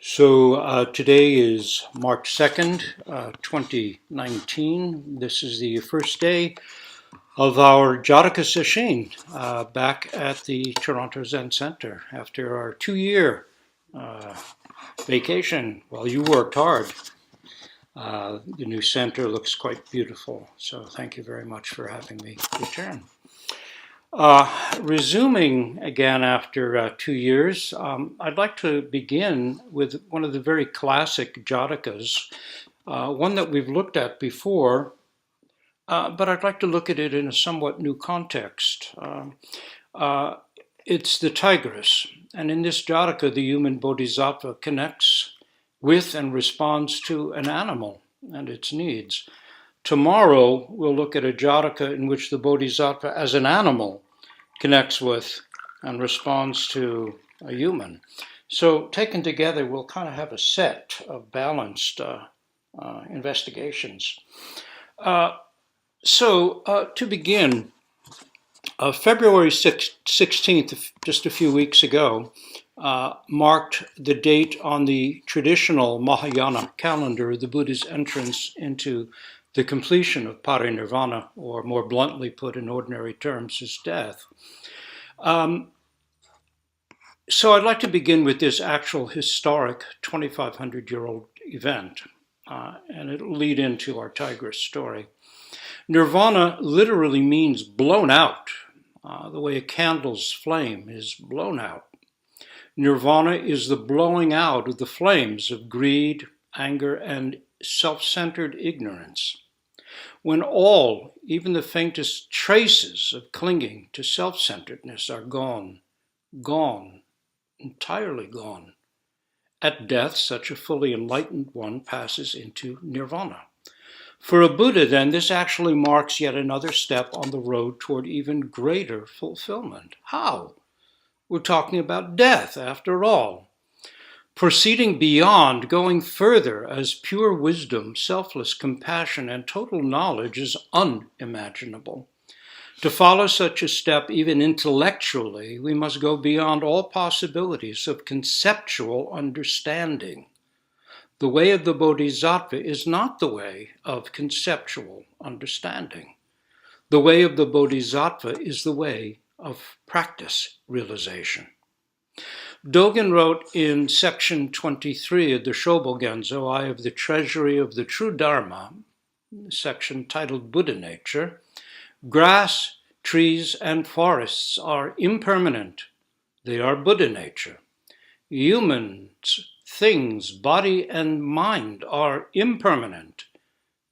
Today is March 2nd, 2019. This is the first day of our Jataka session back at the Toronto Zen Center after our 2-year vacation. Well, you worked hard. The new center looks quite beautiful, so thank you very much for having me return. Resuming again after 2 years, I'd like to begin with one of the very classic Jatakas, one that we've looked at before, but I'd like to look at it in a somewhat new context. It's the Tigress, and in this Jataka, the human bodhisattva connects with and responds to an animal and its needs. Tomorrow, we'll look at a Jataka in which the bodhisattva as an animal connects with and responds to a human. So taken together, we'll kind of have a set of balanced investigations. To begin, February 16th, just a few weeks ago, marked the date on the traditional Mahayana calendar, the Buddha's entrance into the completion of Parinirvana, or more bluntly put in ordinary terms, his death. So I'd like to begin with this actual historic 2,500-year-old event, and it'll lead into our Tigress story. Nirvana literally means blown out, the way a candle's flame is blown out. Nirvana is the blowing out of the flames of greed, anger, and self-centered ignorance. When all, even the faintest traces of clinging to self-centeredness are gone, entirely gone. At death, such a fully enlightened one passes into nirvana. For a Buddha, then, this actually marks yet another step on the road toward even greater fulfillment. How? We're talking about death, after all. Proceeding beyond, going further as pure wisdom, selfless compassion, and total knowledge is unimaginable. To follow such a step, even intellectually, we must go beyond all possibilities of conceptual understanding. The way of the Bodhisattva is not the way of conceptual understanding. The way of the Bodhisattva is the way of practice realization. Dogen wrote in section 23 of the Shobogenzo, Eye of the Treasury of the True Dharma, section titled Buddha Nature, grass, trees, and forests are impermanent. They are Buddha nature. Humans, things, body, and mind are impermanent.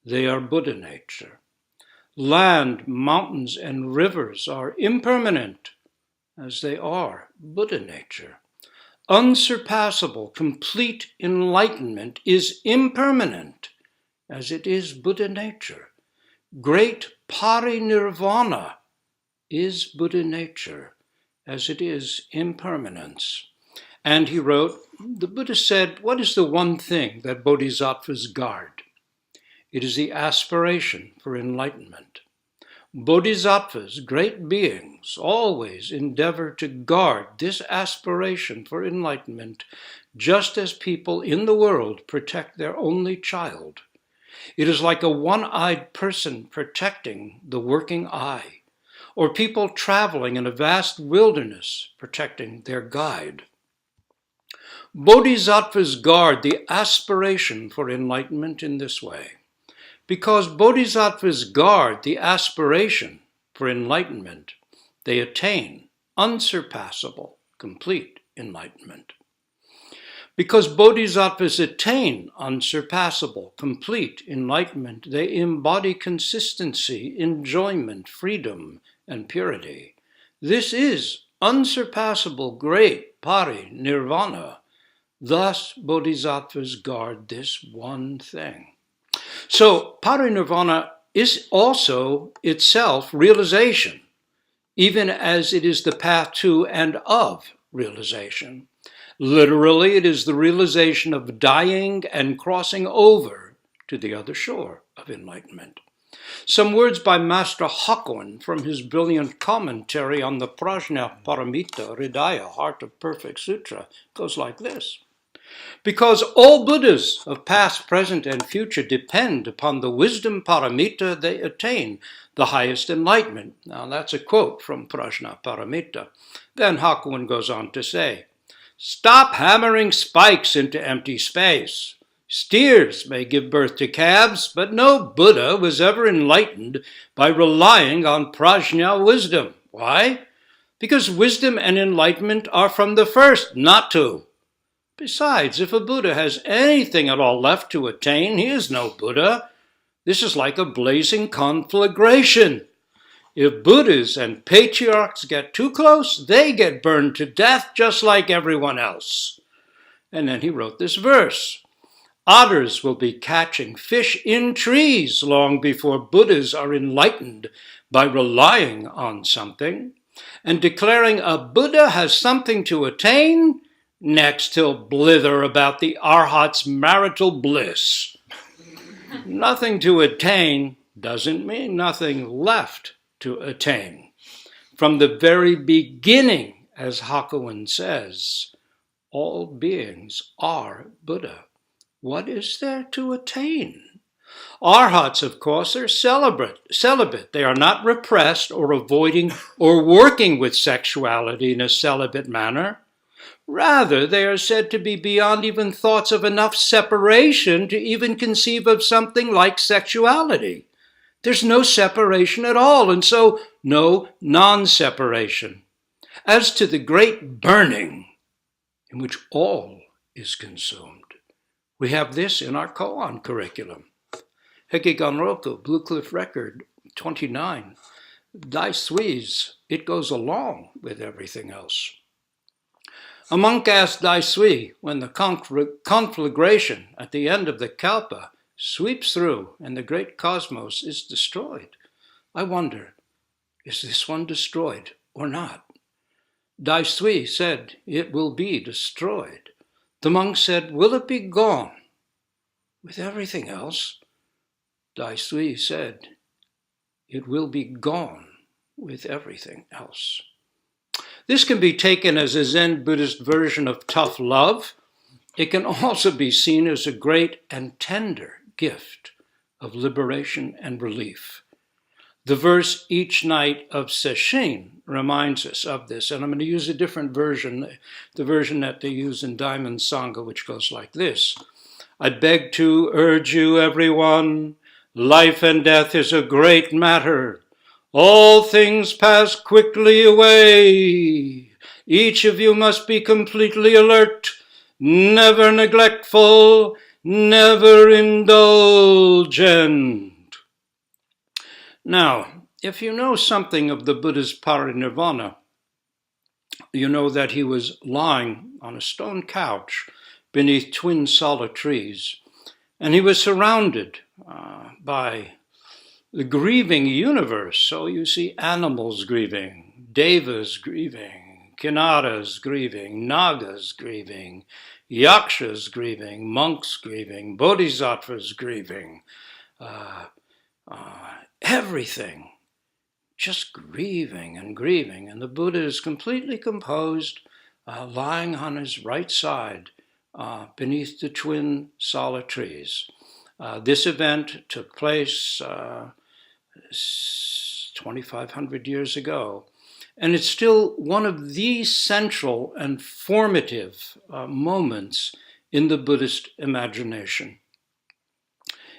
They are Buddha nature. Land, mountains, and rivers are impermanent, as they are Buddha nature. Unsurpassable, complete enlightenment is impermanent, as it is Buddha nature. Great Parinirvana is Buddha nature, as it is impermanence. And he wrote, the Buddha said, what is the one thing that bodhisattvas guard? It is the aspiration for enlightenment. Bodhisattvas, great beings, always endeavor to guard this aspiration for enlightenment, just as people in the world protect their only child. It is like a one-eyed person protecting the working eye, or people traveling in a vast wilderness protecting their guide. Bodhisattvas guard the aspiration for enlightenment in this way. Because bodhisattvas guard the aspiration for enlightenment, they attain unsurpassable, complete enlightenment. Because bodhisattvas attain unsurpassable, complete enlightenment, they embody consistency, enjoyment, freedom, and purity. This is unsurpassable, great Parinirvana. Thus, bodhisattvas guard this one thing. So, Parinirvana is also itself realization, even as it is the path to and of realization. Literally, it is the realization of dying and crossing over to the other shore of enlightenment. Some words by Master Hakuin from his brilliant commentary on the Prajna Paramita Hridaya, Heart of Perfect Sutra, goes like this. Because all Buddhas of past, present, and future depend upon the wisdom paramita they attain, the highest enlightenment. Now that's a quote from Prajna Paramita. Then Hakuin goes on to say, stop hammering spikes into empty space. Steers may give birth to calves, but no Buddha was ever enlightened by relying on prajna wisdom. Why? Because wisdom and enlightenment are from the first, not to. Besides, if a Buddha has anything at all left to attain, he is no Buddha. This is like a blazing conflagration. If Buddhas and patriarchs get too close, they get burned to death just like everyone else. And then he wrote this verse. Otters will be catching fish in trees long before Buddhas are enlightened by relying on something. And declaring a Buddha has something to attain, next he'll blither about the arhat's marital bliss. Nothing to attain doesn't mean nothing left to attain. From the very beginning, as Hakuin says, all beings are Buddha. What is there to attain? Arhats, of course, are celibate. They are not repressed or avoiding or working with sexuality in a celibate manner. Rather, they are said to be beyond even thoughts of enough separation to even conceive of something like sexuality. There's no separation at all, and so no non-separation. As to the great burning, in which all is consumed, we have this in our koan curriculum. Hekiganroku, Blue Cliff Record 29. Dai Sui's, it goes along with everything else. A monk asked Dai Sui when the conflagration at the end of the Kalpa sweeps through and the great cosmos is destroyed. I wonder, is this one destroyed or not? Dai Sui said, it will be destroyed. The monk said, will it be gone with everything else? Dai Sui said, it will be gone with everything else. This can be taken as a Zen Buddhist version of tough love. It can also be seen as a great and tender gift of liberation and relief. The verse each night of Sesshin reminds us of this, and I'm going to use a different version, the version that they use in Diamond Sangha, which goes like this. I beg to urge you, everyone, life and death is a great matter. All things pass quickly away. Each of you must be completely alert, never neglectful, never indulgent. Now, if you know something of the Buddha's Parinirvana, you know that he was lying on a stone couch beneath twin sala trees, and he was surrounded by the grieving universe. So you see animals grieving, devas grieving, kinnaras grieving, nagas grieving, yakshas grieving, monks grieving, bodhisattvas grieving, everything just grieving and grieving. And the Buddha is completely composed, lying on his right side beneath the twin sala trees. This event took place 2,500 years ago, and it's still one of the central and formative moments in the Buddhist imagination.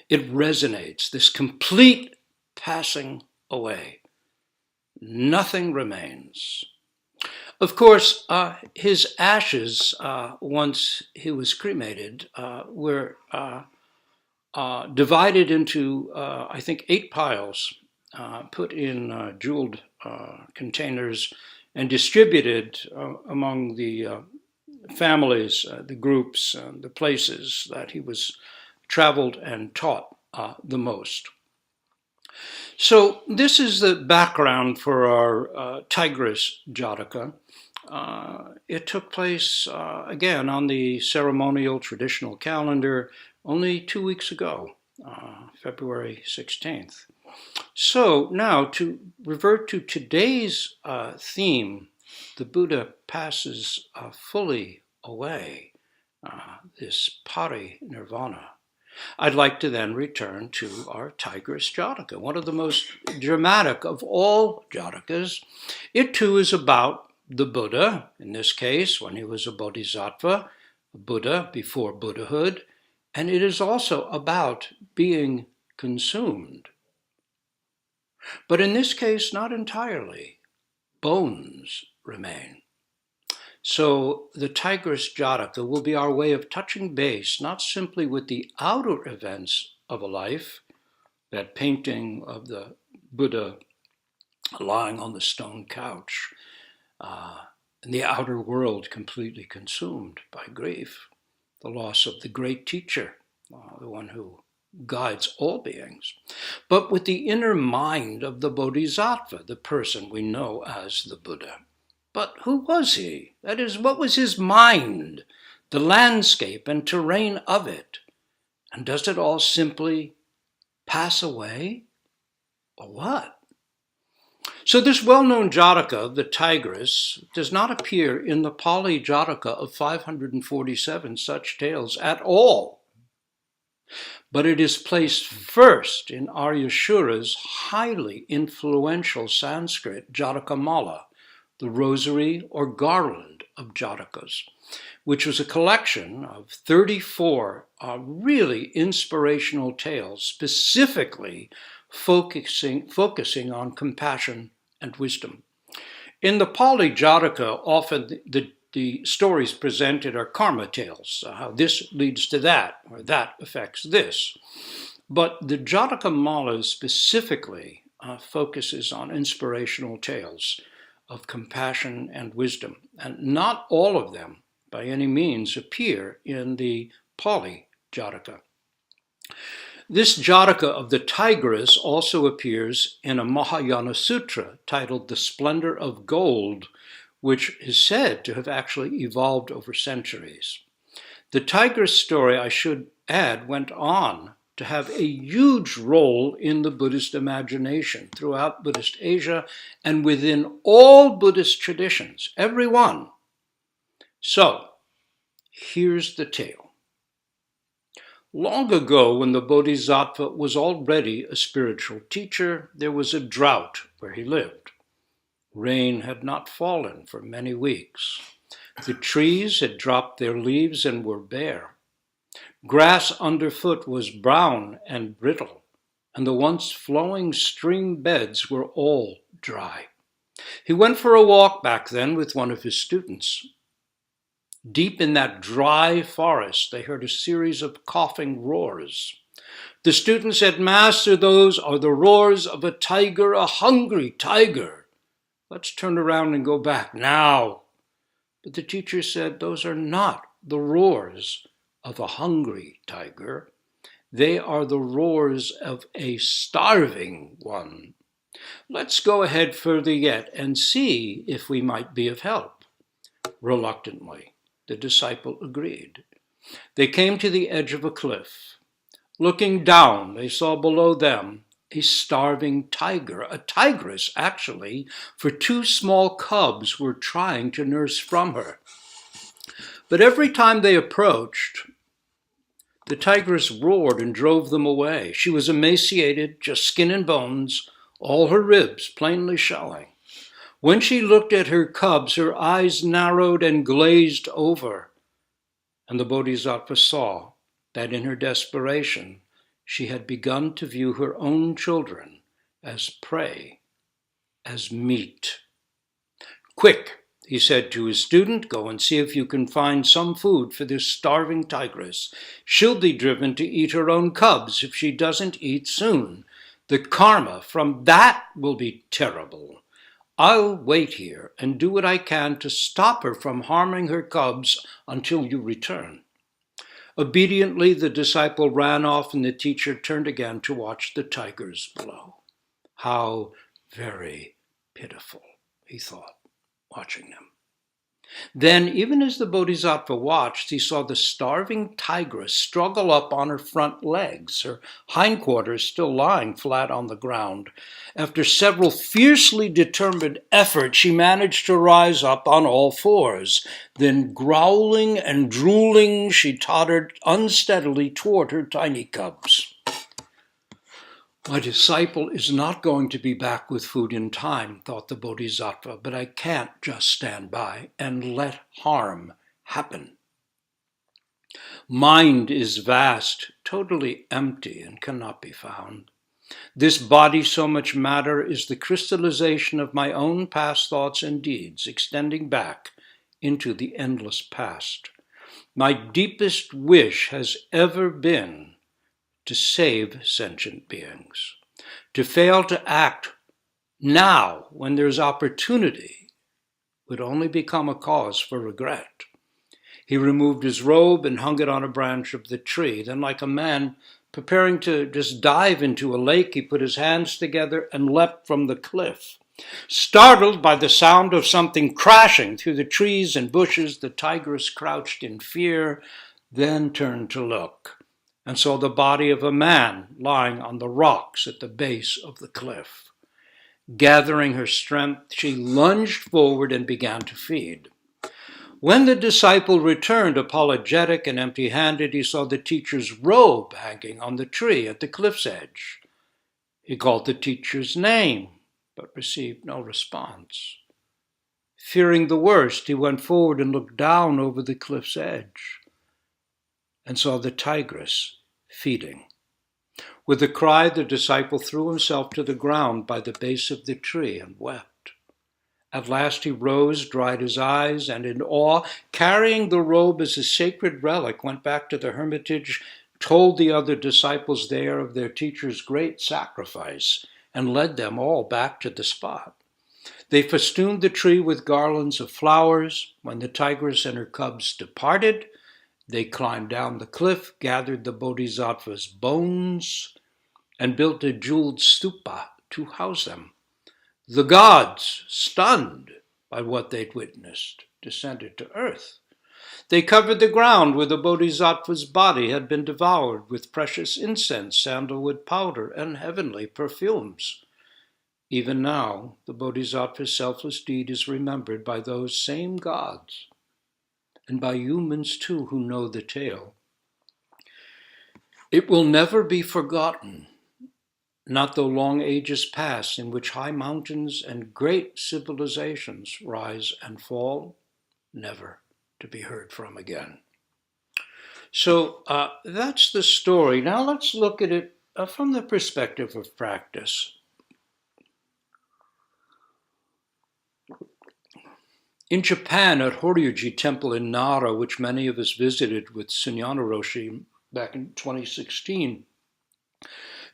It resonates, this complete passing away. Nothing remains. Of course, his ashes, once he was cremated, were divided into, I think, 8 piles, put in jeweled containers, and distributed among the families, the groups, the places that he was traveled and taught the most. So this is the background for our Tigress Jataka. It took place, again, on the ceremonial traditional calendar only 2 weeks ago, February 16th. So now, to revert to today's theme, the Buddha passes fully away. this Parinirvana. I'd like to then return to our Tigress Jataka, one of the most dramatic of all Jatakas. It too is about the Buddha, in this case, when he was a bodhisattva, a Buddha before Buddhahood, and it is also about being consumed. But in this case, not entirely. Bones remain. So the Tigress Jataka will be our way of touching base, not simply with the outer events of a life, that painting of the Buddha lying on the stone couch, and the outer world completely consumed by grief, the loss of the great teacher, the one who guides all beings, but with the inner mind of the Bodhisattva, the person we know as the Buddha. But who was he? That is, what was his mind, the landscape and terrain of it? And does it all simply pass away? Or what? So this well-known Jataka, the Tigress, does not appear in the Pali Jataka of 547 such tales at all. But it is placed first in Aryashura's highly influential Sanskrit Jatakamala, the rosary or garland of Jatakas, which was a collection of 34 really inspirational tales, specifically focusing on compassion and wisdom. In the Pali Jataka, often the stories presented are karma tales, how this leads to that, or that affects this. But the Jatakamala specifically focuses on inspirational tales of compassion and wisdom. And not all of them, by any means, appear in the Pali Jataka. This Jataka of the Tigress also appears in a Mahayana Sutra titled The Splendor of Gold, which is said to have actually evolved over centuries. The Tigress story, I should add, went on to have a huge role in the Buddhist imagination throughout Buddhist Asia and within all Buddhist traditions, every one. So, here's the tale. Long ago, when the Bodhisattva was already a spiritual teacher, there was a drought where he lived. Rain had not fallen for many weeks. The trees had dropped their leaves and were bare. Grass underfoot was brown and brittle, and the once flowing stream beds were all dry. He went for a walk back then with one of his students. Deep in that dry forest, they heard a series of coughing roars. The student said, "Master, those are the roars of a tiger, a hungry tiger. Let's turn around and go back now." But the teacher said, "Those are not the roars of a hungry tiger. They are the roars of a starving one. Let's go ahead further yet and see if we might be of help." Reluctantly, the disciple agreed. They came to the edge of a cliff. Looking down, they saw below them a starving tiger, a tigress actually, for two small cubs were trying to nurse from her. But every time they approached, the tigress roared and drove them away. She was emaciated, just skin and bones, all her ribs plainly showing. When she looked at her cubs, her eyes narrowed and glazed over, and the Bodhisattva saw that in her desperation, she had begun to view her own children as prey, as meat. "Quick," he said to his student, "go and see if you can find some food for this starving tigress. She'll be driven to eat her own cubs if she doesn't eat soon. The karma from that will be terrible. I'll wait here and do what I can to stop her from harming her cubs until you return." Obediently, the disciple ran off, and the teacher turned again to watch the tigers below. How very pitiful, he thought, watching them. Then, even as the Bodhisattva watched, he saw the starving tigress struggle up on her front legs, her hindquarters still lying flat on the ground. After several fiercely determined efforts, she managed to rise up on all fours. Then, growling and drooling, she tottered unsteadily toward her tiny cubs. My disciple is not going to be back with food in time, thought the Bodhisattva, but I can't just stand by and let harm happen. Mind is vast, totally empty, and cannot be found. This body, so much matter, is the crystallization of my own past thoughts and deeds, extending back into the endless past. My deepest wish has ever been to save sentient beings. To fail to act now when there's opportunity would only become a cause for regret. He removed his robe and hung it on a branch of the tree. Then, like a man preparing to just dive into a lake, he put his hands together and leapt from the cliff. Startled by the sound of something crashing through the trees and bushes, the tigress crouched in fear, then turned to look, and saw the body of a man lying on the rocks at the base of the cliff. Gathering her strength, she lunged forward and began to feed. When the disciple returned, apologetic and empty-handed, he saw the teacher's robe hanging on the tree at the cliff's edge. He called the teacher's name, but received no response. Fearing the worst, he went forward and looked down over the cliff's edge and saw the tigress feeding. With a cry, the disciple threw himself to the ground by the base of the tree and wept. At last he rose, dried his eyes, and in awe, carrying the robe as a sacred relic, went back to the hermitage, told the other disciples there of their teacher's great sacrifice, and led them all back to the spot. They festooned the tree with garlands of flowers. When the tigress and her cubs departed, they climbed down the cliff, gathered the Bodhisattva's bones, and built a jeweled stupa to house them. The gods, stunned by what they'd witnessed, descended to earth. They covered the ground where the Bodhisattva's body had been devoured with precious incense, sandalwood powder, and heavenly perfumes. Even now, the Bodhisattva's selfless deed is remembered by those same gods, and by humans too who know the tale. It will never be forgotten, not though long ages pass in which high mountains and great civilizations rise and fall, never to be heard from again. So that's the story. Now let's look at it from the perspective of practice. In Japan, at Horyuji Temple in Nara, which many of us visited with Sunyana Roshi back in 2016,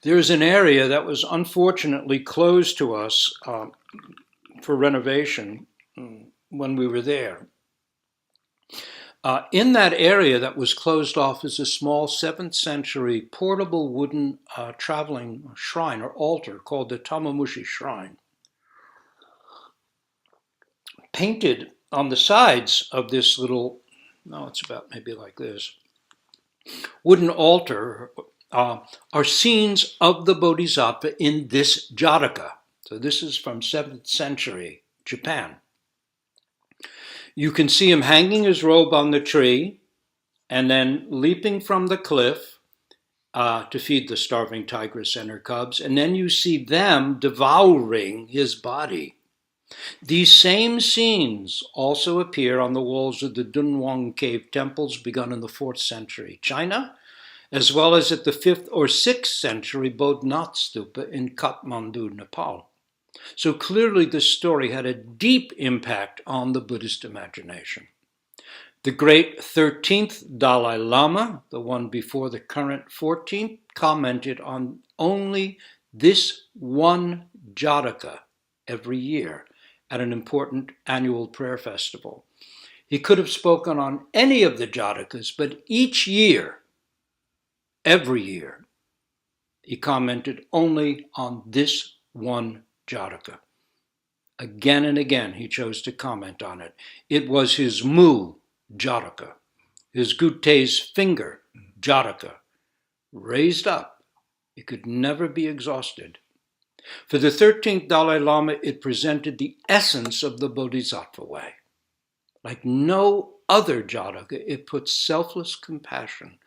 there is an area that was unfortunately closed to us for renovation when we were there. In that area that was closed off is a small 7th century portable wooden traveling shrine or altar called the Tamamushi Shrine. Painted on the sides of this little, it's about maybe like this, wooden altar are scenes of the Bodhisattva in this Jataka. So this is from 7th century Japan. You can see him hanging his robe on the tree and then leaping from the cliff to feed the starving tigress and her cubs. And then you see them devouring his body. These same scenes also appear on the walls of the Dunhuang cave temples begun in the 4th century China, as well as at the 5th or 6th century Bodhnath Stupa in Kathmandu, Nepal. So clearly this story had a deep impact on the Buddhist imagination. The great 13th Dalai Lama, the one before the current 14th, commented on only this one Jataka every year at an important annual prayer festival. He could have spoken on any of the Jatakas, but each year, every year, he commented only on this one Jataka. Again and again he chose to comment on it. It was his mu, Jataka, his Gute's finger, Jataka, raised up. It could never be exhausted. For the 13th Dalai Lama, it presented the essence of the Bodhisattva way. Like no other Jataka, it put selfless compassion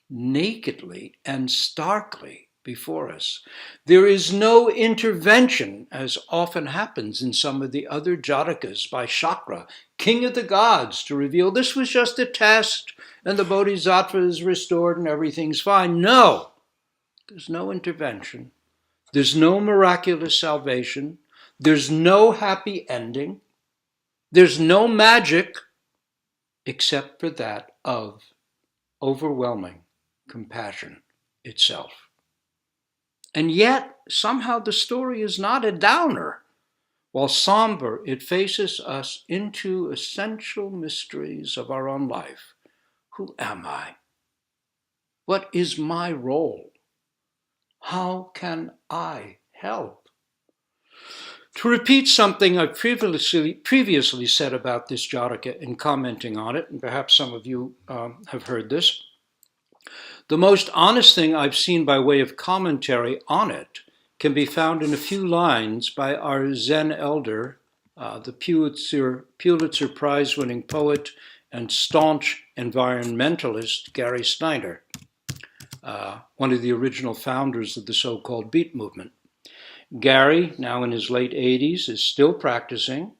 nakedly and starkly before us. There is no intervention, as often happens in some of the other Jatakas, by Chakra, king of the gods, to reveal this was just a test and the Bodhisattva is restored and everything's fine. No, there's no intervention. There's no miraculous salvation. There's no happy ending. There's no magic except for that of overwhelming compassion itself. And yet, somehow the story is not a downer. While somber, it faces us into essential mysteries of our own life. Who am I? What is my role? How can I help? To repeat something I've previously said about this Jataka in commenting on it, and perhaps some of you have heard this, the most honest thing I've seen by way of commentary on it can be found in a few lines by our Zen elder, the Pulitzer Prize-winning poet and staunch environmentalist Gary Snyder, one of the original founders of the so-called Beat movement. Gary, now in his late 80s, is still practicing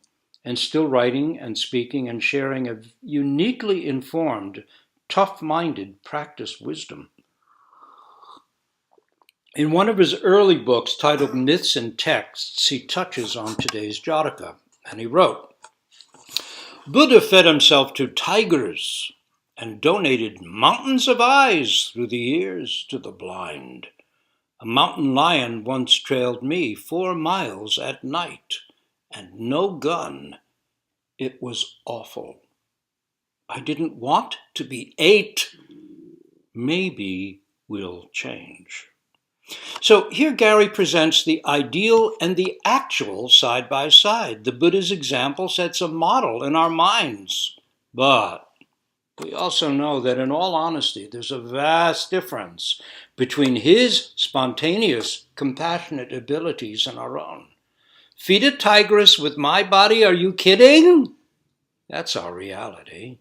and still writing and speaking and sharing a uniquely informed, tough-minded practice wisdom. In one of his early books titled Myths and Texts, he touches on today's Jataka, and he wrote, Buddha fed himself to tigers and donated mountains of eyes through the ears to the blind. A mountain lion once trailed me 4 miles at night, and no gun. It was awful. I didn't want to be ate. Maybe we'll change. So here Gary presents the ideal and the actual side by side. The Buddha's example sets a model in our minds. But we also know that in all honesty, there's a vast difference between his spontaneous, compassionate abilities and our own. Feed a tigress with my body, are you kidding? That's our reality.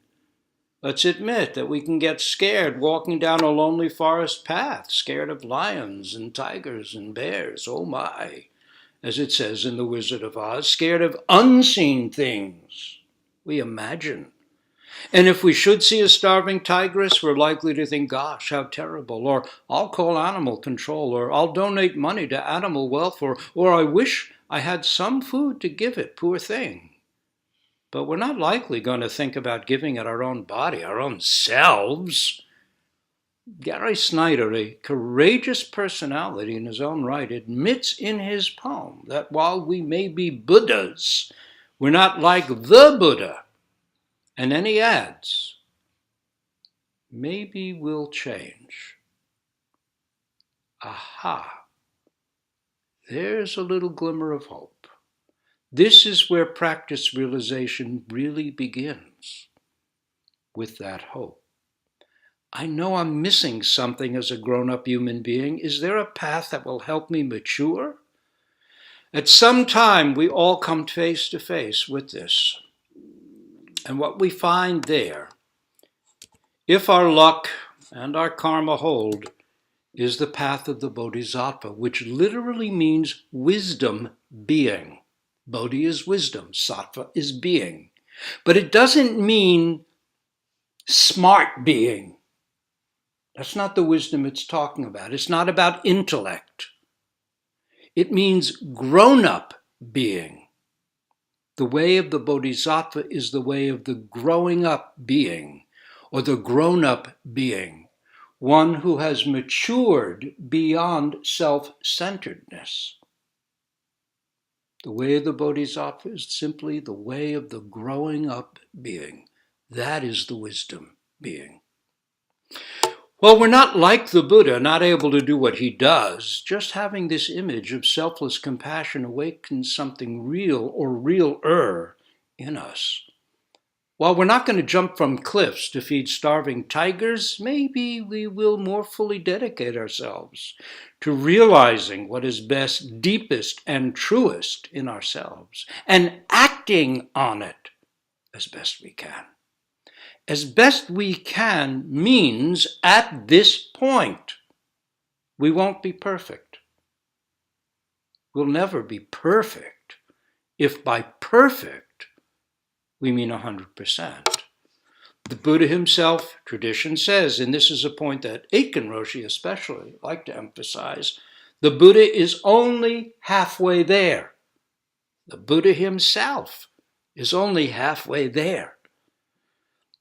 Let's admit that we can get scared walking down a lonely forest path, scared of lions and tigers and bears, oh my, as it says in The Wizard of Oz, scared of unseen things we imagine. And if we should see a starving tigress, we're likely to think, gosh, how terrible, or I'll call animal control, or I'll donate money to animal welfare, or I wish I had some food to give it, poor thing. But we're not likely going to think about giving it our own body, our own selves. Gary Snyder, a courageous personality in his own right, admits in his poem that while we may be Buddhas, we're not like the Buddha. And then he adds, maybe we'll change. Aha, there's a little glimmer of hope. This is where practice realization really begins, with that hope. I know I'm missing something as a grown-up human being. Is there a path that will help me mature? At some time, we all come face to face with this. And what we find there, if our luck and our karma hold, is the path of the Bodhisattva, which literally means wisdom being. Bodhi is wisdom, sattva is being. But it doesn't mean smart being. That's not the wisdom it's talking about. It's not about intellect. It means grown-up being. The way of the Bodhisattva is the way of the growing up being, or the grown-up being, one who has matured beyond self-centeredness. The way of the Bodhisattva is simply the way of the growing up being. That is the wisdom being. Well, we're not like the Buddha, not able to do what he does. Just having this image of selfless compassion awakens something real or realer in us. While we're not going to jump from cliffs to feed starving tigers, maybe we will more fully dedicate ourselves to realizing what is best, deepest, and truest in ourselves and acting on it as best we can. As best we can means at this point, we won't be perfect. We'll never be perfect if by perfect we mean 100%. The Buddha himself, tradition says, and this is a point that Aitken Roshi especially like to emphasize, the Buddha is only halfway there. The Buddha himself is only halfway there.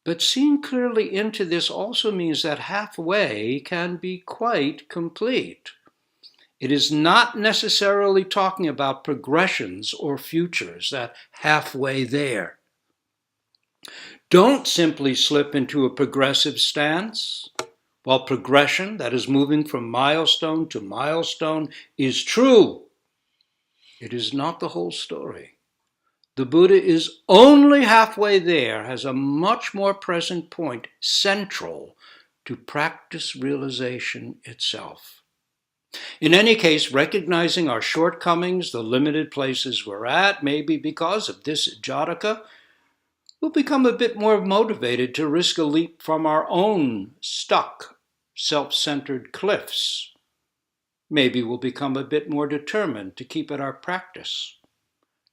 But seeing clearly into this also means that halfway can be quite complete. It is not necessarily talking about progressions or futures, that halfway there. Don't simply slip into a progressive stance. While progression, that is moving from milestone to milestone, is true, it is not the whole story. The Buddha is only halfway there, has a much more present point, central to practice realization itself. In any case, recognizing our shortcomings, the limited places we're at, maybe because of this Jataka, we'll become a bit more motivated to risk a leap from our own stuck, self-centered cliffs. Maybe we'll become a bit more determined to keep at our practice,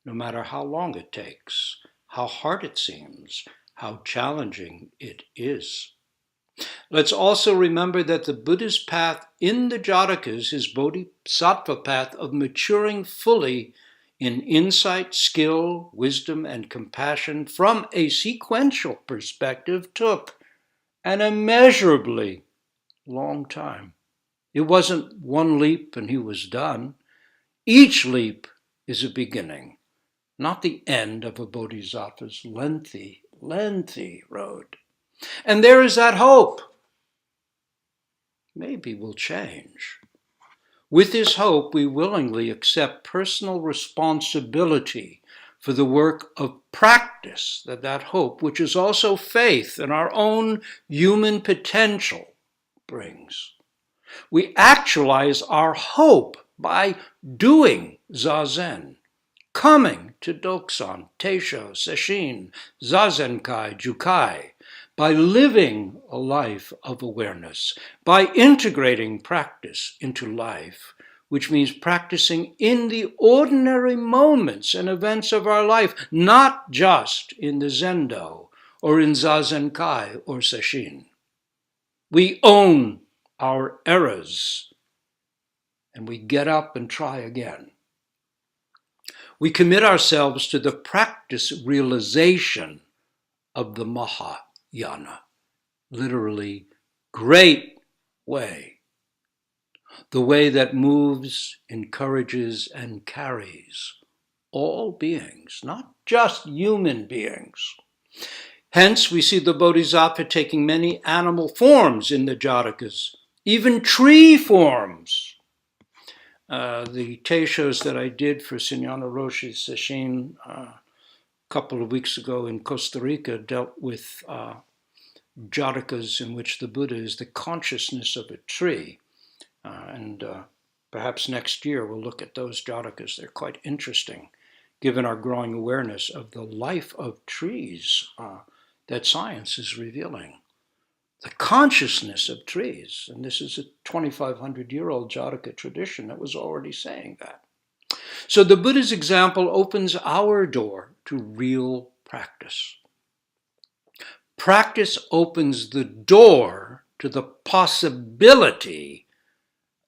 no matter how long it takes, how hard it seems, how challenging it is. Let's also remember that the Buddha's path in the Jatakas, his bodhisattva path of maturing fully in insight, skill, wisdom, and compassion from a sequential perspective, took an immeasurably long time. It wasn't one leap and he was done. Each leap is a beginning, not the end of a bodhisattva's lengthy road. And there is that hope. Maybe we'll change. With this hope, we willingly accept personal responsibility for the work of practice that hope, which is also faith in our own human potential, brings. We actualize our hope by doing Zazen, coming to Doksan, Teisho, Sesshin, Zazenkai, Jukai, by living a life of awareness, by integrating practice into life, which means practicing in the ordinary moments and events of our life, not just in the Zendo or in Zazenkai or Sesshin. We own our errors and we get up and try again. We commit ourselves to the practice realization of the Mahayana, literally great way, the way that moves, encourages, and carries all beings, not just human beings. Hence, we see the Bodhisattva taking many animal forms in the Jatakas, even tree forms. The Teishos that I did for Sunyana Roshi's Sesshin a couple of weeks ago in Costa Rica dealt with Jatakas in which the Buddha is the consciousness of a tree. And perhaps next year we'll look at those Jatakas. They're quite interesting, given our growing awareness of the life of trees that science is revealing. The consciousness of trees, and this is a 2,500-year-old Jataka tradition that was already saying that. So the Buddha's example opens our door to real practice. Practice opens the door to the possibility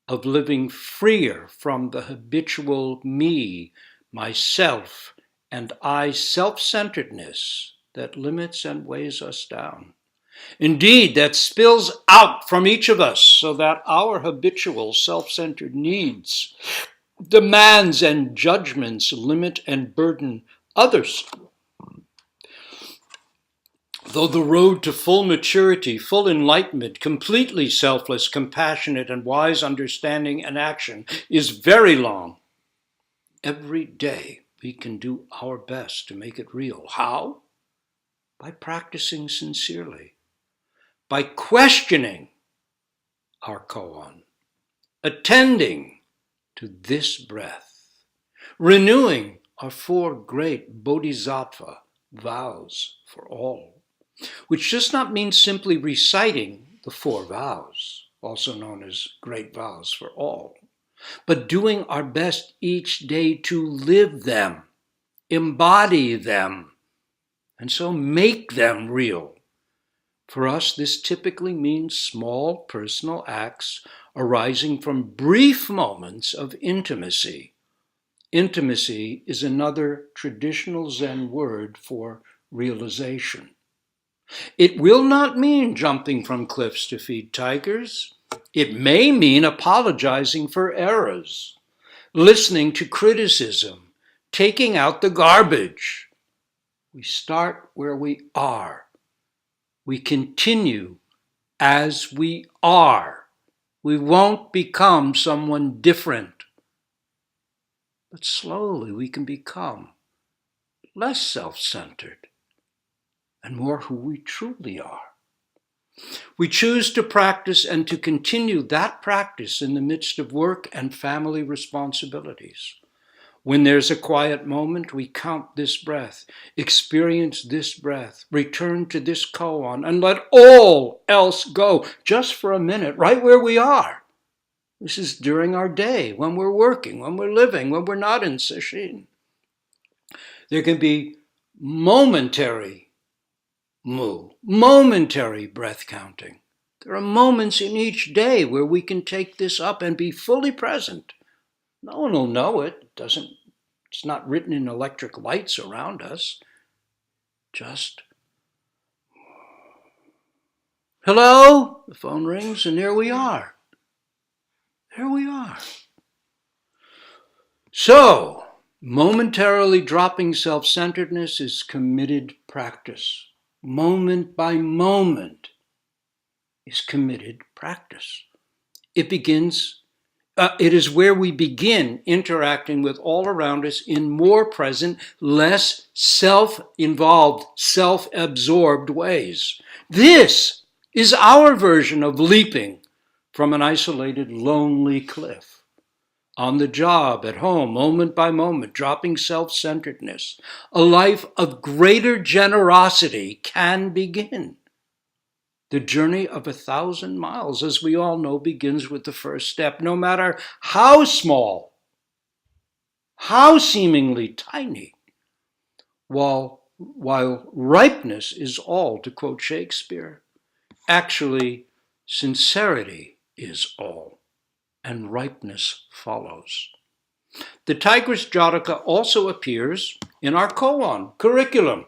of living freer from the habitual me, myself, and I self-centeredness that limits and weighs us down. Indeed, that spills out from each of us so that our habitual self-centered needs, demands, and judgments limit and burden others. Though the road to full maturity, full enlightenment, completely selfless, compassionate, and wise understanding and action is very long, every day we can do our best to make it real. How? By practicing sincerely, by questioning our koan, attending to this breath, renewing our 4 great bodhisattva vows for all, which does not mean simply reciting the 4 vows, also known as great vows for all, but doing our best each day to live them, embody them, and so make them real. For us, this typically means small personal acts arising from brief moments of intimacy. Intimacy is another traditional Zen word for realization. It will not mean jumping from cliffs to feed tigers. It may mean apologizing for errors, listening to criticism, taking out the garbage. We start where we are. We continue as we are. We won't become someone different. But slowly we can become less self-centered and more who we truly are. We choose to practice and to continue that practice in the midst of work and family responsibilities. When there's a quiet moment, we count this breath, experience this breath, return to this koan, and let all else go just for a minute, right where we are. This is during our day, when we're working, when we're living, when we're not in sesshin. There can be momentary momentary breath counting. There are moments in each day where we can take this up and be fully present. No one will know it. It's not written in electric lights around us. Just, hello? The phone rings and there we are. There we are. So, momentarily dropping self-centeredness is committed practice. Moment by moment is committed practice. It is where we begin interacting with all around us in more present, less self-involved, self-absorbed ways. This is our version of leaping from an isolated, lonely cliff. On the job, at home, moment by moment, dropping self-centeredness, a life of greater generosity can begin. The journey of 1,000 miles, as we all know, begins with the first step, no matter how small, how seemingly tiny. While ripeness is all, to quote Shakespeare, actually, sincerity is all, and ripeness follows. The Tigress Jataka also appears in our koan curriculum.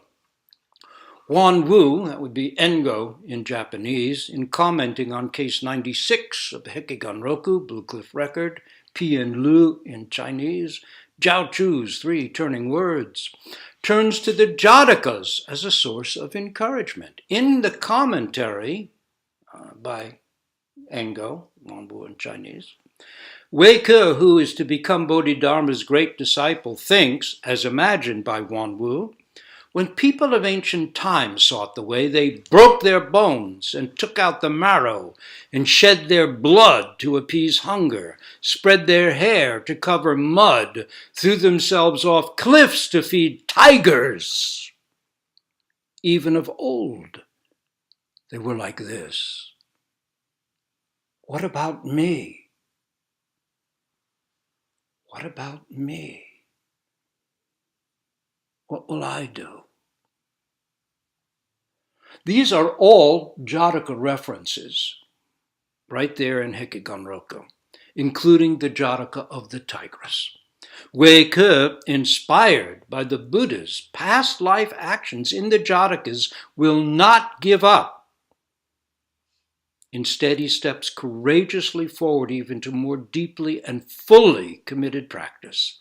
Juan Wu, that would be Engo in Japanese, in commenting on case 96 of the Hekigan-roku, Blue Cliff Record, Pian Lu in Chinese, Jiao Chu's 3 turning words, turns to the Jatakas as a source of encouragement. In the commentary by Engo, Juan Wu in Chinese, Wei Ke, who is to become Bodhidharma's great disciple, thinks, as imagined by Juan Wu, when people of ancient times sought the way, they broke their bones and took out the marrow and shed their blood to appease hunger, spread their hair to cover mud, threw themselves off cliffs to feed tigers. Even of old, they were like this. What about me? What about me? What will I do? These are all Jataka references, right there in Hekigan-roku, including the Jataka of the Tigress. Wei Ke, inspired by the Buddha's past life actions in the Jatakas, will not give up. Instead, he steps courageously forward even to more deeply and fully committed practice.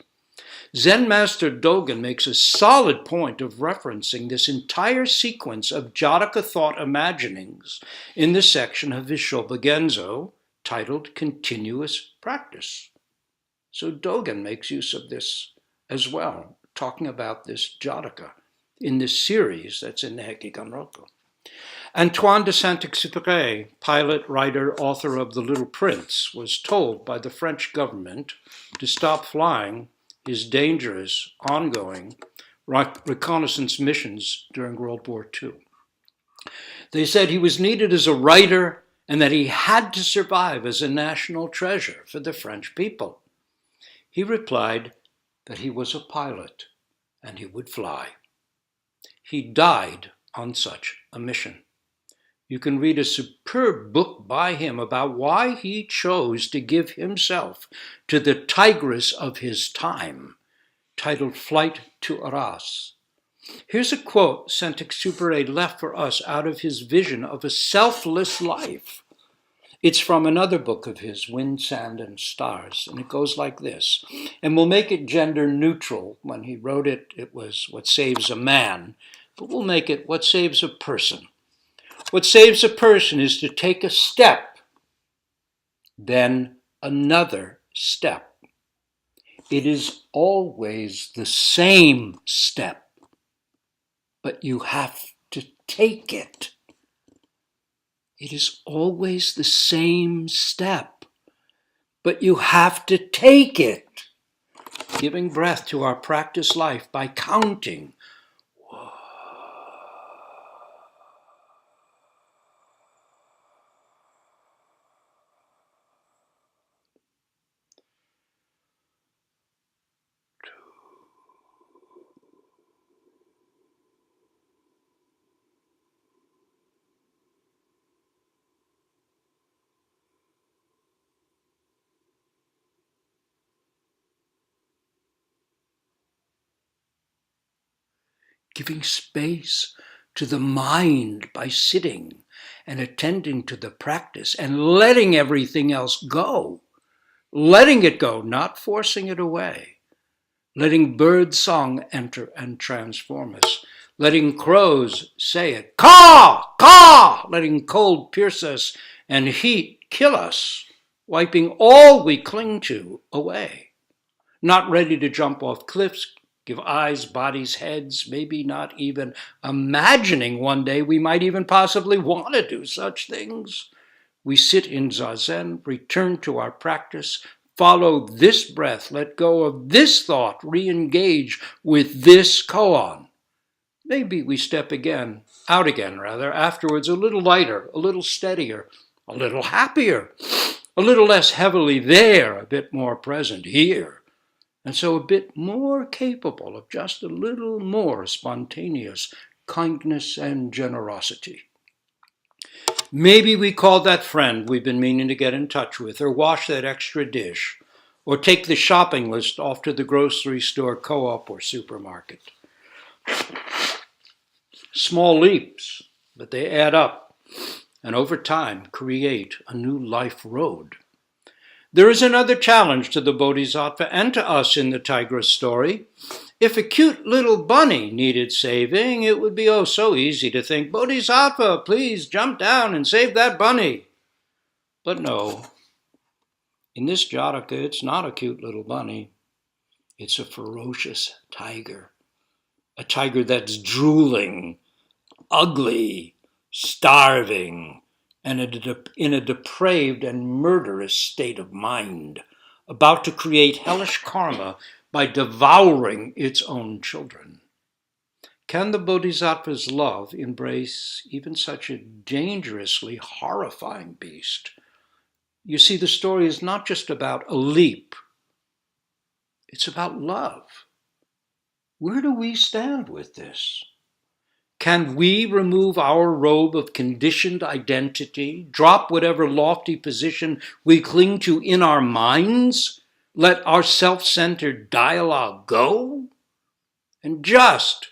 Zen Master Dogen makes a solid point of referencing this entire sequence of Jataka thought imaginings in the section of his Shobogenzo titled Continuous Practice. So Dogen makes use of this as well, talking about this Jataka in this series that's in the Hekigan-roku. Antoine de Saint-Exupéry, pilot, writer, author of The Little Prince, was told by the French government to stop flying his dangerous, ongoing reconnaissance missions during World War II. They said he was needed as a writer and that he had to survive as a national treasure for the French people. He replied that he was a pilot and he would fly. He died on such a mission. You can read a superb book by him about why he chose to give himself to the tigress of his time, titled Flight to Arras. Here's a quote Saint-Exupéry left for us out of his vision of a selfless life. It's from another book of his, Wind, Sand, and Stars, and it goes like this. And we'll make it gender neutral. When he wrote it, it was what saves a man, but we'll make it what saves a person. What saves a person is to take a step, then another step. It is always the same step, but you have to take it. It is always the same step, but you have to take it. Giving breath to our practice life by counting. Giving space to the mind by sitting and attending to the practice and letting everything else go. Letting it go, not forcing it away. Letting bird song enter and transform us. Letting crows say it. Caw! Caw! Letting cold pierce us and heat kill us. Wiping all we cling to away. Not ready to jump off cliffs, give eyes, bodies, heads, maybe not even imagining one day we might even possibly want to do such things. We sit in Zazen, return to our practice, follow this breath, let go of this thought, re-engage with this koan. Maybe we step out again, afterwards a little lighter, a little steadier, a little happier, a little less heavily there, a bit more present here. And so a bit more capable of just a little more spontaneous kindness and generosity. Maybe we call that friend we've been meaning to get in touch with, or wash that extra dish, or take the shopping list off to the grocery store, co-op, or supermarket. Small leaps, but they add up, and over time create a new life road. There is another challenge to the Bodhisattva and to us in the Tigress story. If a cute little bunny needed saving, it would be oh so easy to think, Bodhisattva, please jump down and save that bunny. But no, in this Jataka, it's not a cute little bunny. It's a ferocious tiger. A tiger that's drooling, ugly, starving, and in a depraved and murderous state of mind, about to create hellish karma by devouring its own children. Can the Bodhisattva's love embrace even such a dangerously horrifying beast? You see, the story is not just about a leap. It's about love. Where do we stand with this? Can we remove our robe of conditioned identity, drop whatever lofty position we cling to in our minds, let our self-centered dialogue go, and just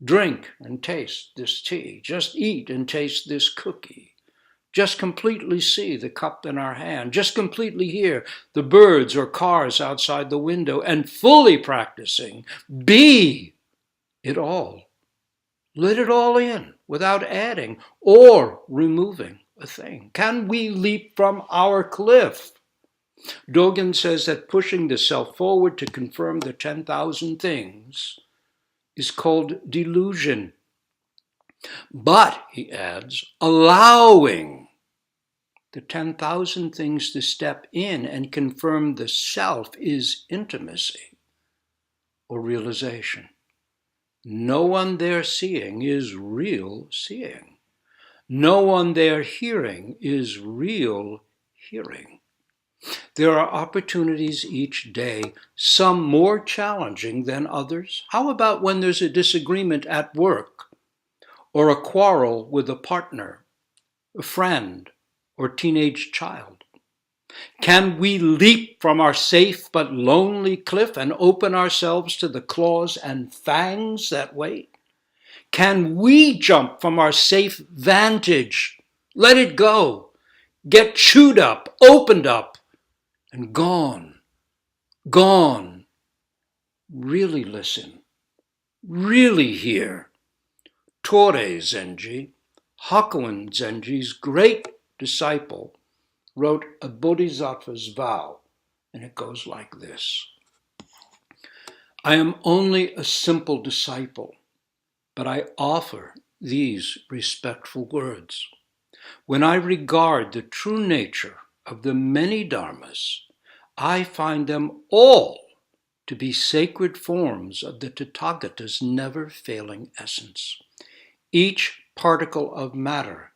drink and taste this tea, just eat and taste this cookie, Just completely see the cup in our hand. Just completely hear the birds or cars outside the window, and fully practicing, be it all. Let it all in without adding or removing a thing. Can we leap from our cliff? Dogen says that pushing the self forward to confirm the 10,000 things is called delusion. But, he adds, allowing the 10,000 things to step in and confirm the self is intimacy or realization. No one there seeing is real seeing. No one there hearing is real hearing. There are opportunities each day, some more challenging than others. How about when there's a disagreement at work, or a quarrel with a partner, a friend, or teenage child? Can we leap from our safe but lonely cliff and open ourselves to the claws and fangs that wait? Can we jump from our safe vantage, let it go, get chewed up, opened up, and gone, gone? Really listen, really hear. Torei Zenji, Hakuin Zenji's great disciple, wrote a Bodhisattva's vow, and it goes like this. I am only a simple disciple, but I offer these respectful words. When I regard the true nature of the many dharmas, I find them all to be sacred forms of the Tathagata's never-failing essence. Each particle of matter,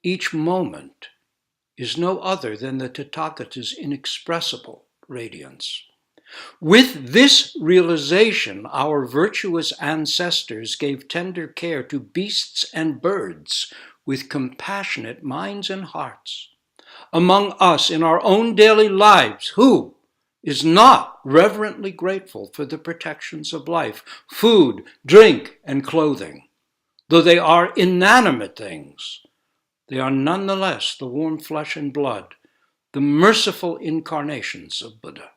each moment, is no other than the Tathagata's inexpressible radiance. With this realization, our virtuous ancestors gave tender care to beasts and birds with compassionate minds and hearts. Among us in our own daily lives, who is not reverently grateful for the protections of life, food, drink, and clothing? Though they are inanimate things, they are nonetheless the warm flesh and blood, the merciful incarnations of Buddha.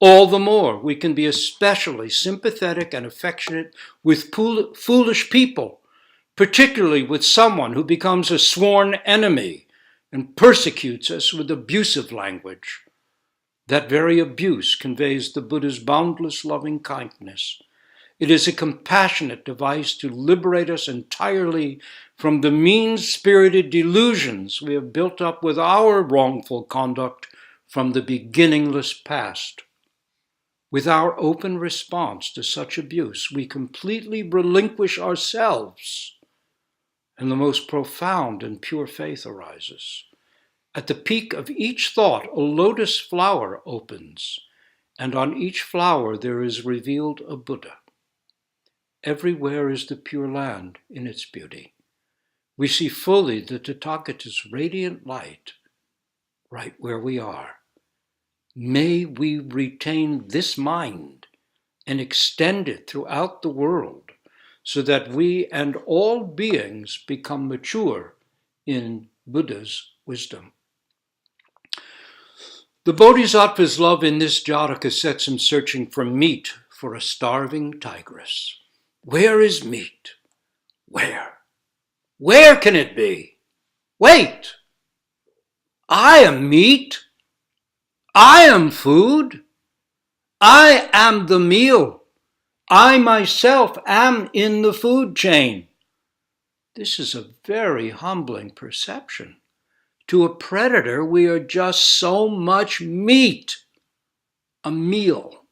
All the more we can be especially sympathetic and affectionate with foolish people, particularly with someone who becomes a sworn enemy and persecutes us with abusive language. That very abuse conveys the Buddha's boundless loving kindness. It is a compassionate device to liberate us entirely from the mean-spirited delusions we have built up with our wrongful conduct from the beginningless past. With our open response to such abuse, we completely relinquish ourselves, and the most profound and pure faith arises. At the peak of each thought, a lotus flower opens, and on each flower there is revealed a Buddha. Everywhere is the Pure Land in its beauty. We see fully the Tathagata's radiant light right where we are. May we retain this mind and extend it throughout the world so that we and all beings become mature in Buddha's wisdom. The Bodhisattva's love in this Jataka sets him searching for meat for a starving tigress. Where is meat? Where? Where can it be? Wait! I am meat. I am food. I am the meal. I myself am in the food chain. This is a very humbling perception. To a predator, we are just so much meat, a meal.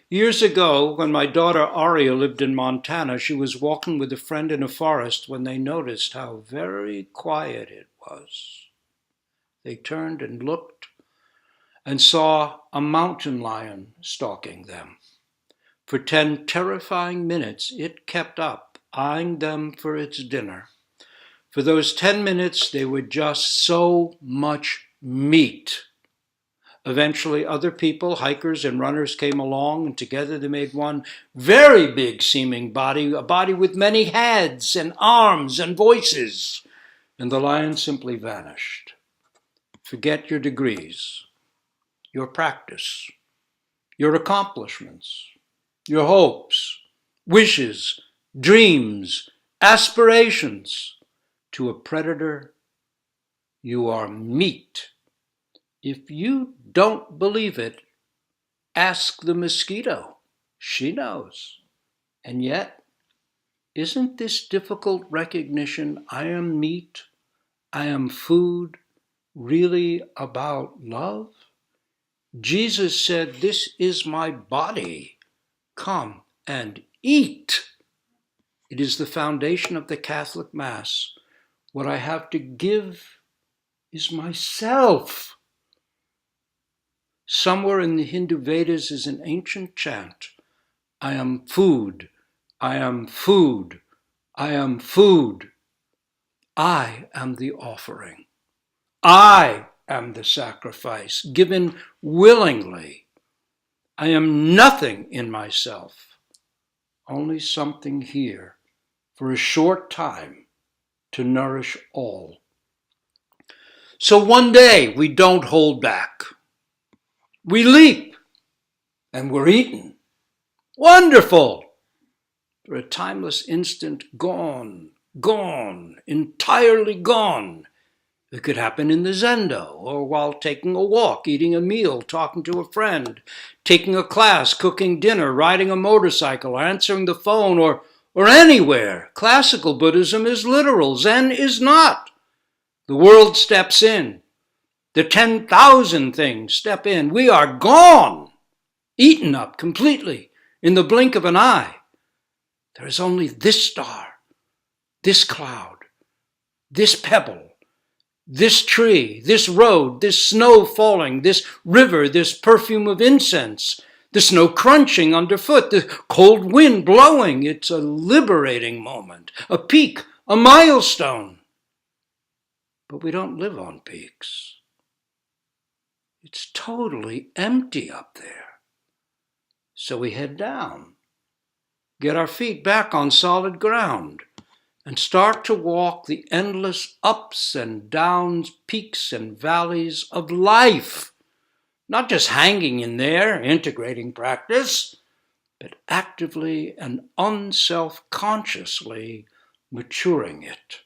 Years ago, when my daughter Aria lived in Montana, she was walking with a friend in a forest when they noticed how very quiet it was. They turned and looked and saw a mountain lion stalking them. For 10 terrifying minutes, it kept up, eyeing them for its dinner. For those 10 minutes, they were just so much meat. Eventually, other people, hikers and runners, came along, and together they made one very big-seeming body, a body with many heads and arms and voices. and the lion simply vanished. Forget your degrees, your practice, your accomplishments, your hopes, wishes, dreams, aspirations. To a predator, you are meat. If you don't believe it, ask the mosquito. She knows. And yet, isn't this difficult recognition, I am meat, I am food, really about love? Jesus said, "This is my body. Come and eat." It is the foundation of the Catholic Mass. What I have to give is myself. Somewhere in the Hindu Vedas is an ancient chant. I am food. I am food. I am food. I am the offering. I am the sacrifice given willingly. I am nothing in myself, only something here for a short time to nourish all. So one day we don't hold back. We leap and we're eaten. Wonderful! For a timeless instant, gone, gone, entirely gone. It could happen in the zendo, or while taking a walk, eating a meal, talking to a friend, taking a class, cooking dinner, riding a motorcycle, answering the phone, or anywhere. Classical Buddhism is literal. Zen is not. The world steps in. The 10,000 things step in. We are gone, eaten up completely in the blink of an eye. There is only this star, this cloud, this pebble, this tree, this road, this snow falling, this river, this perfume of incense, the snow crunching underfoot, the cold wind blowing. It's a liberating moment, a peak, a milestone. But we don't live on peaks. It's totally empty up there. So we head down, get our feet back on solid ground, and start to walk the endless ups and downs, peaks and valleys of life. Not just hanging in there, integrating practice, but actively and unself-consciously maturing it.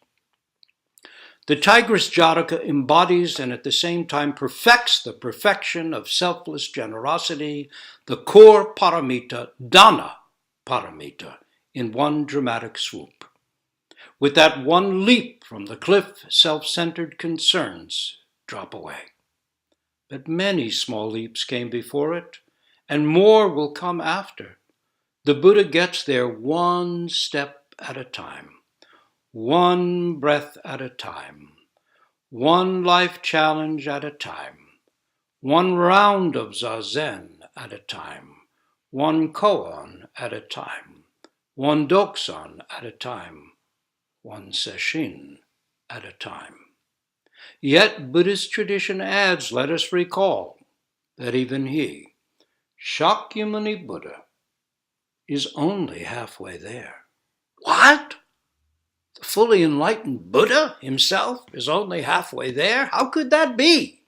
The Tigress Jataka embodies and at the same time perfects the perfection of selfless generosity, the core paramita, dana paramita, in one dramatic swoop. With that one leap from the cliff, self-centered concerns drop away. But many small leaps came before it, and more will come after. The Buddha gets there one step at a time, one breath at a time, one life challenge at a time, one round of zazen at a time, one koan at a time, one doksan at a time, one sesshin at a time. Yet Buddhist tradition adds, let us recall, that even he, Shakyamuni Buddha, is only halfway there. What? The fully enlightened Buddha himself is only halfway there? How could that be?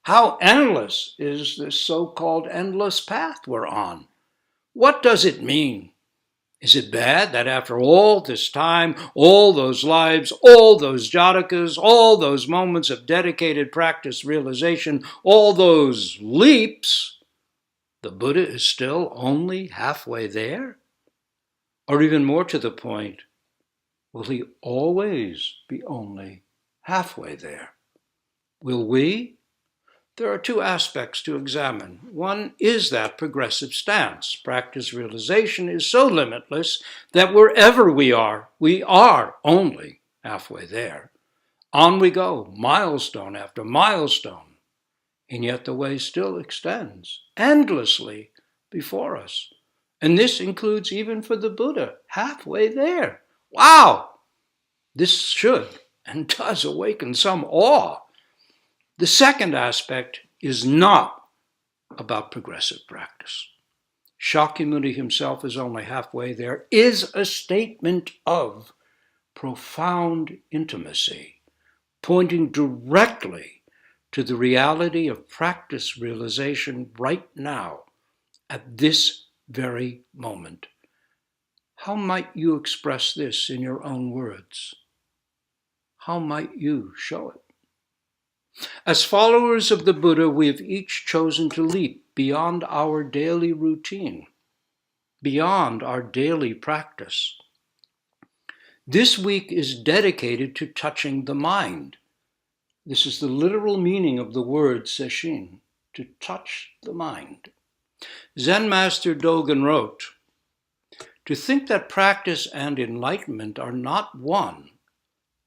How endless is this so-called endless path we're on? What does it mean? Is it bad that after all this time, all those lives, all those jatakas, all those moments of dedicated practice realization, all those leaps, the Buddha is still only halfway there? Or even more to the point, will he always be only halfway there? Will we? There are two aspects to examine. One is that progressive stance. Practice realization is so limitless that wherever we are only halfway there. On we go, milestone after milestone, and yet the way still extends endlessly before us. And this includes even for the Buddha, halfway there. Wow! This should and does awaken some awe. The second aspect is not about progressive practice. Shakyamuni himself is only halfway there, is a statement of profound intimacy, pointing directly to the reality of practice realization right now, at this very moment. How might you express this in your own words? How might you show it? As followers of the Buddha, we have each chosen to leap beyond our daily routine, beyond our daily practice. This week is dedicated to touching the mind. This is the literal meaning of the word sesshin, to touch the mind. Zen Master Dogen wrote, "To think that practice and enlightenment are not one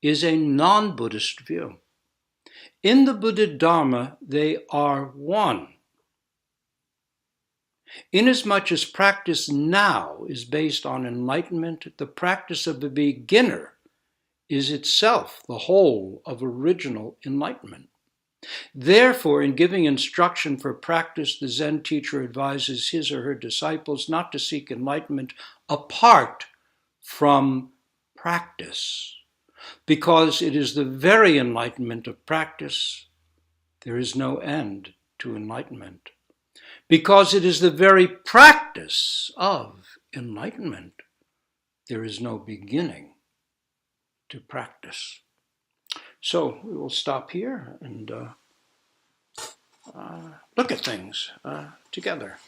is a non-Buddhist view. In the Buddha Dharma, they are one. Inasmuch as practice now is based on enlightenment, the practice of the beginner is itself the whole of original enlightenment. Therefore, in giving instruction for practice, the Zen teacher advises his or her disciples not to seek enlightenment apart from practice, because it is the very enlightenment of practice. There is no end to enlightenment. Because it is the very practice of enlightenment. There is no beginning to practice." So we will stop here and look at things together.